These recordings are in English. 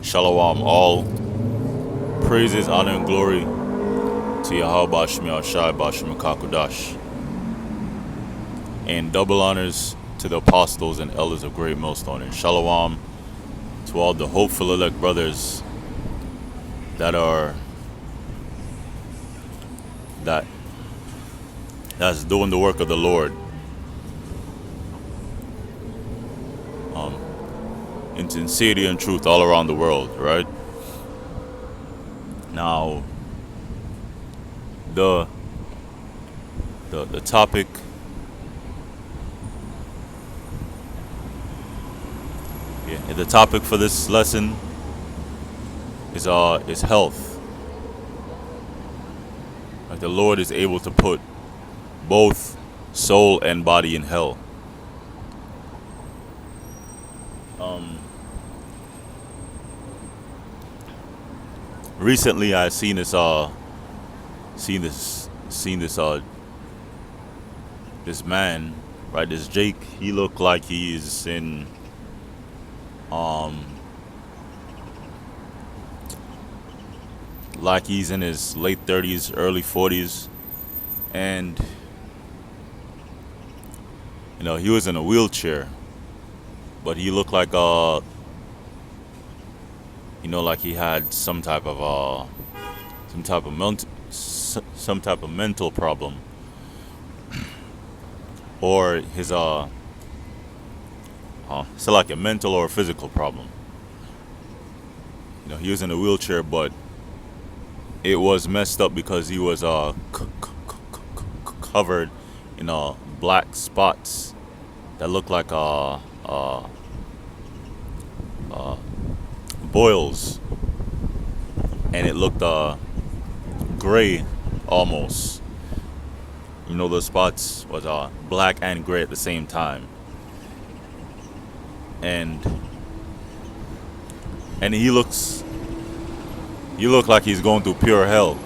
Shalom, all praises, honor, and glory to Yahweh Bashmi Shai Bashmi Kakudash, and double honors to the apostles and elders of Great Millstone. And Shalom to all the hopeful elect brothers that are that's doing the work of the Lord in sincerity and truth all around the world, right? Now, the topic the topic for this lesson is health. Like the Lord is able to put both soul and body in hell. Recently, I seen this this man, right? This Jake. He looked like he's in his late 30s, early 40s, and he was in a wheelchair, but he looked like like he had some type of mental problem, or his so like a mental or physical problem. He was in a wheelchair, but it was messed up because he was covered in black spots that looked like boils, and it looked gray almost. The spots was black and gray at the same time, and he look like he's going through pure hell,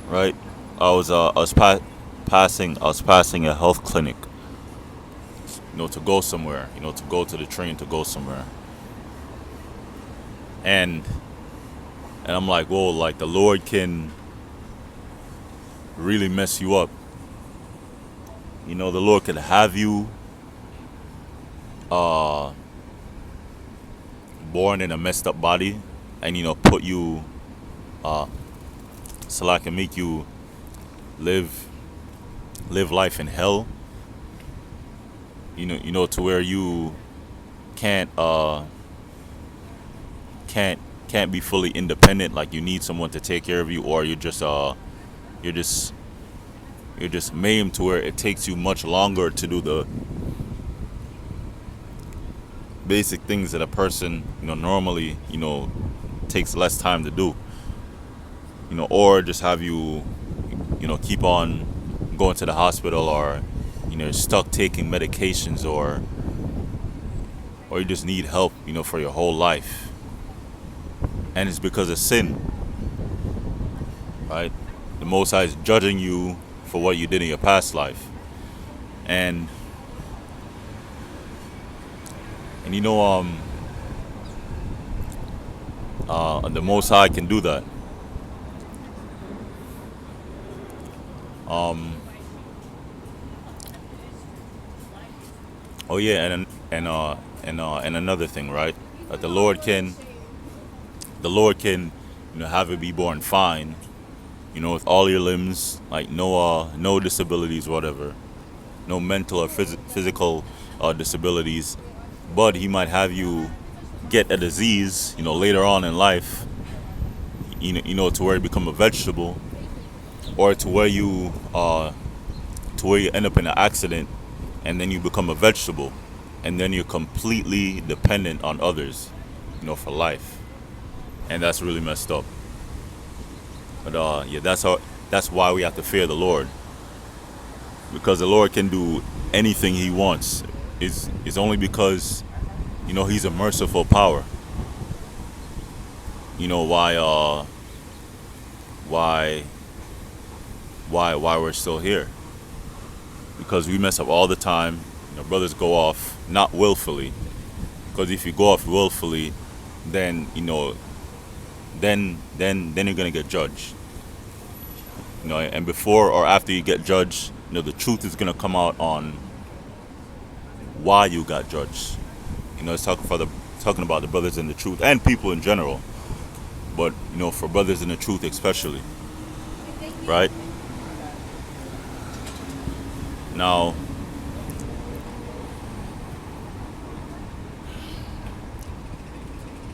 right? I was passing a health clinic, to go somewhere, to go to the train to go somewhere, and I'm like, whoa, like the Lord can really mess you up. The Lord could have you born in a messed up body, and put you so I can make you live life in hell. To where you can't be fully independent. Like you need someone to take care of you, or you're just maimed to where it takes you much longer to do the basic things that a person normally takes less time to do. Or just have you keep on going to the hospital, or you're stuck taking medications, or you just need help for your whole life, and it's because of sin, right? The Most High is judging you for what you did in your past life, and the Most High can do that. Oh yeah, and another thing, right? That the Lord can have it be born fine, with all your limbs, like no disabilities, whatever, no mental or physical disabilities, but He might have you get a disease, later on in life, to where you become a vegetable, or to where you end up in an accident, and then you become a vegetable, and then you're completely dependent on others, for life, and that's really messed up. But that's why we have to fear the Lord, because the Lord can do anything He wants. It's only because He's a merciful power. Why we're still here, because we mess up all the time. Brothers go off, not willfully, Because if you go off willfully, then then you're gonna get judged. And before or after you get judged, the truth is gonna come out on why you got judged. It's talking about the brothers in the truth and people in general, but for brothers in the truth especially, right? Now,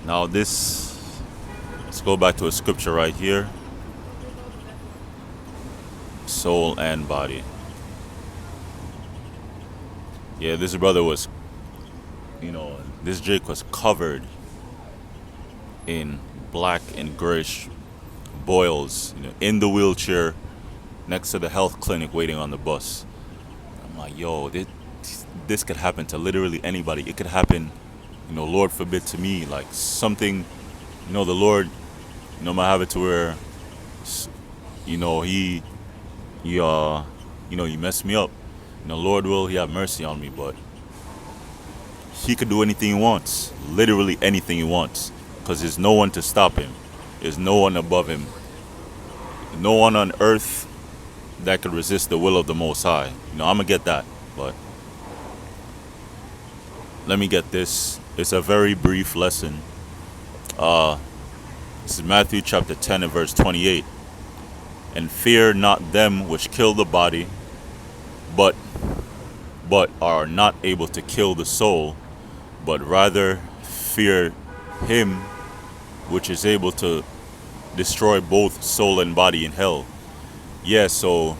let's go back to a scripture right here. Soul and body. Yeah, this brother was, this Jake was covered in black and grayish boils, in the wheelchair next to the health clinic waiting on the bus. I'm like, yo, this could happen to literally anybody. It could happen, Lord forbid, to me. Like something, the Lord, might have it to where, he messed me up. Lord will, he have mercy on me, but he could do anything he wants, literally anything he wants, because there's no one to stop him. There's no one above him. No one on earth that could resist the will of the Most High. I'm gonna get that, but let me get this. It's a very brief lesson. This is Matthew chapter 10 and verse 28. And fear not them which kill the body, but are not able to kill the soul, but rather fear him which is able to destroy both soul and body in hell. Yeah, so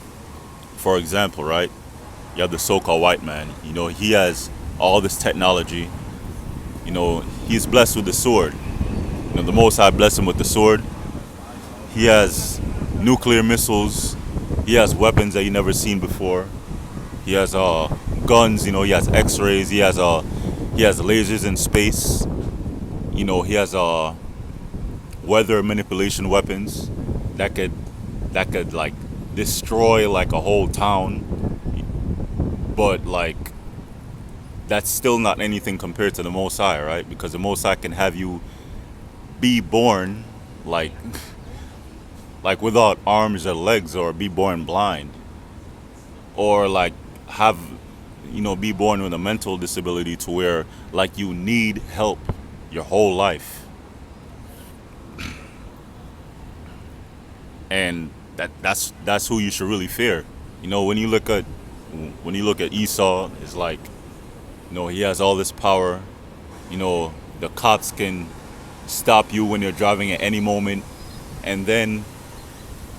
for example, right, you have the so-called white man. He has all this technology. He's blessed with the sword. The Most High blessed him with the sword. He has nuclear missiles. He has weapons that you never seen before. He has guns. He has X-rays. He has lasers in space. He has weather manipulation weapons that could like destroy like a whole town. But like that's still not anything compared to the Most High, right? Because the Most High can have you be born like without arms or legs, or be born blind, or like have be born with a mental disability to where like you need help your whole life. And that's who you should really fear. When you look at Esau, it's like he has all this power. The cops can stop you when you're driving at any moment, and then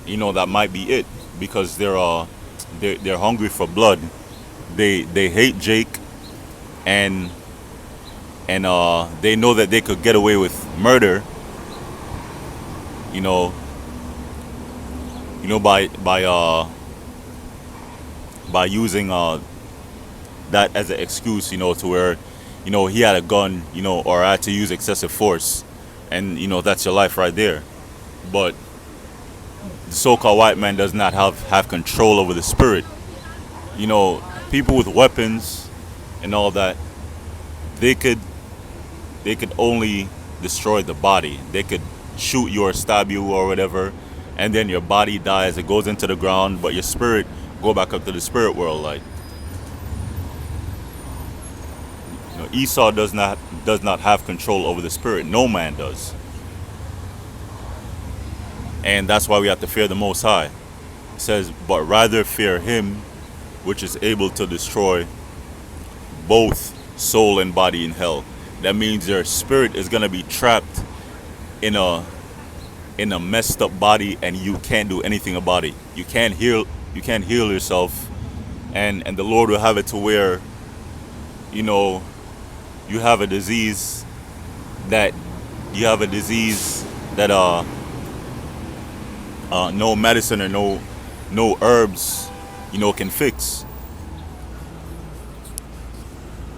that might be it, because they're hungry for blood. They hate Jake, and they know that they could get away with murder. By using that as an excuse, to where he had a gun, or had to use excessive force, and that's your life right there. But the so-called white man does not have control over the spirit. People with weapons and all that, they could only destroy the body. They could shoot you or stab you or whatever, and then your body dies. It goes into the ground, but your spirit go back up to the spirit world. Like Esau does not have control over the spirit. No man does. And that's why we have to fear the Most High. It says, but rather fear him which is able to destroy both soul and body in hell. That means your spirit is going to be trapped in a messed up body, and you can't do anything about it. You can't heal yourself, and the Lord will have it to where you have a disease that no medicine or no herbs can fix.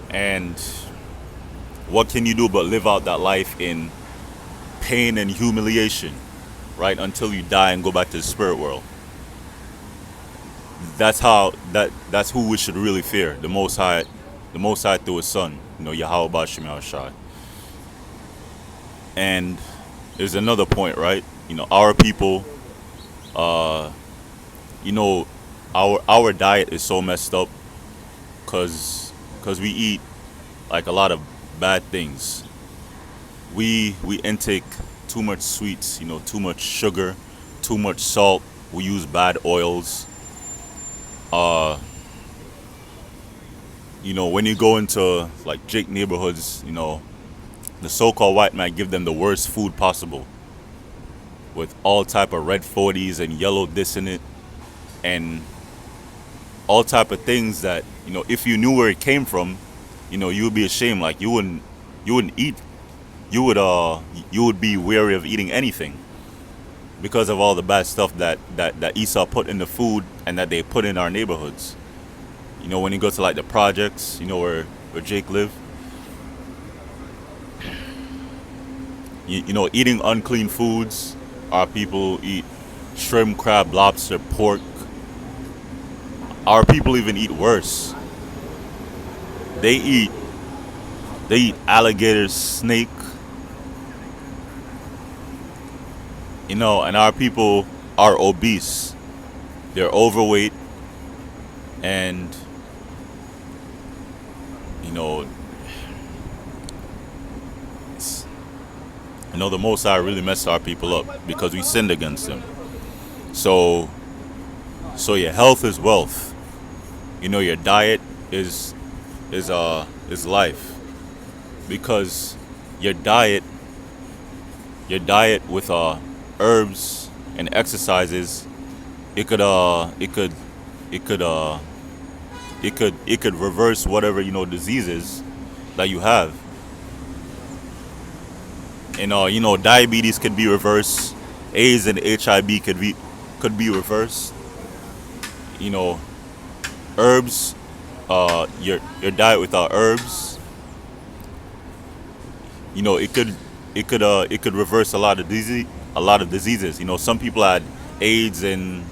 And what can you do but live out that life in pain and humiliation, right, until you die and go back to the spirit world? That's who we should really fear, the Most High, the Most High through His Son, Yahweh Bashim Yahushai. And there's another point, right? Our people, uh, you know, our diet is so messed up because we eat like a lot of bad things. We intake too much sweets, too much sugar, too much salt. We use bad oils. Uh, when you go into like Jake neighborhoods, the so-called white man give them the worst food possible with all type of red 40s and yellow this in it and all type of things that if you knew where it came from, you would be ashamed. Like you wouldn't eat. You would be wary of eating anything because of all the bad stuff that Esau put in the food and that they put in our neighborhoods. When you go to like the projects, where Jake live, eating unclean foods. Our people eat shrimp, crab, lobster, pork. Our people even eat worse. They eat alligator, snake, and our people are obese. They're overweight, and the Most High really messed our people up because we sinned against Him. So your health is wealth. Your diet is life, because your diet with herbs and exercises, it could reverse whatever diseases that you have. And diabetes could be reversed, AIDS and HIV could be reversed. Herbs, your diet without herbs, it could reverse a lot of diseases. Some people had AIDS and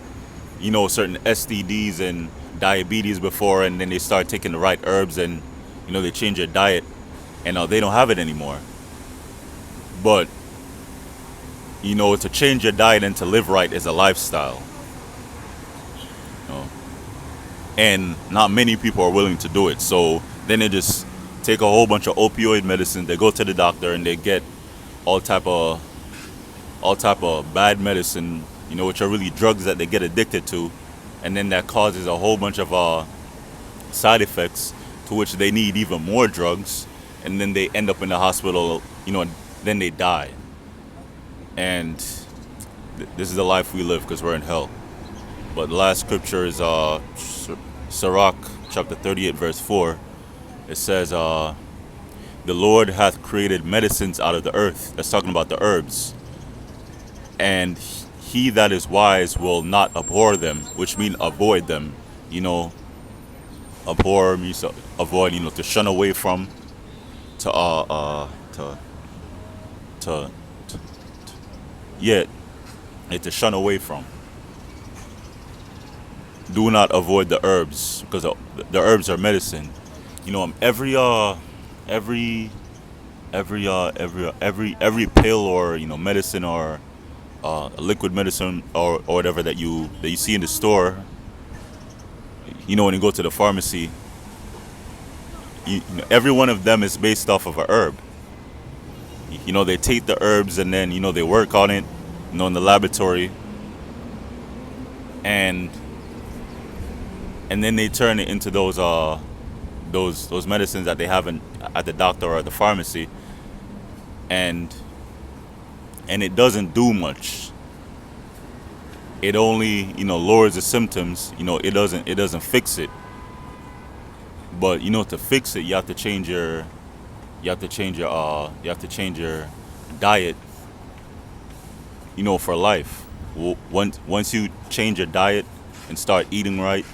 certain STDs and diabetes before, and then they start taking the right herbs, and they change their diet, and they don't have it anymore. But to change your diet and to live right is a lifestyle. You know? And not many people are willing to do it. So then they just take a whole bunch of opioid medicine. They go to the doctor and they get all type of bad medicine, which are really drugs that they get addicted to, and then that causes a whole bunch of side effects, to which they need even more drugs, and then they end up in the hospital. Then they die. And this is the life we live because we're in hell. But the last scripture is Sirach chapter 38 verse 4. It says, the Lord hath created medicines out of the earth. That's talking about the herbs. And he that is wise will not abhor them, which means avoid them. Abhor means to avoid, to shun away from, to yet to shun away from. Do not avoid the herbs, because the herbs are medicine. Every pill or medicine or a liquid medicine or whatever that you see in the store. When you go to the pharmacy, every one of them is based off of a herb. They take the herbs and then they work on it, in the laboratory, and then they turn it into those medicines that they have at the doctor or at the pharmacy, and it doesn't do much. It only lowers the symptoms. It doesn't fix it. But to fix it, you have to change your diet, for life. Once you change your diet and start eating right,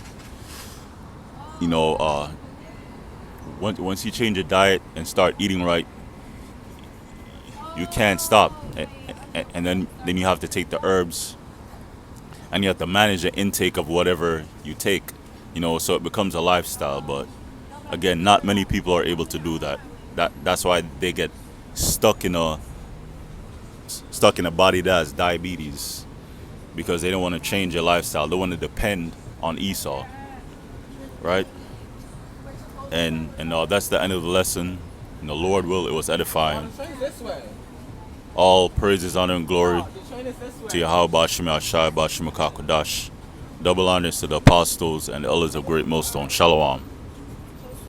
once you change your diet and start eating right, you can't stop. And then you have to take the herbs, and you have to manage the intake of whatever you take, so it becomes a lifestyle. But Again, not many people are able to do that. That's why they get stuck in a body that has diabetes, because they don't want to change their lifestyle. They want to depend on Esau, right? And that's the end of the lesson. And the Lord will, it was edifying. All praises, honor, and glory to Yahweh Bashim Ashai Bashim Kakodash. Double honors to the apostles and the elders of Great Millstone. Shalom.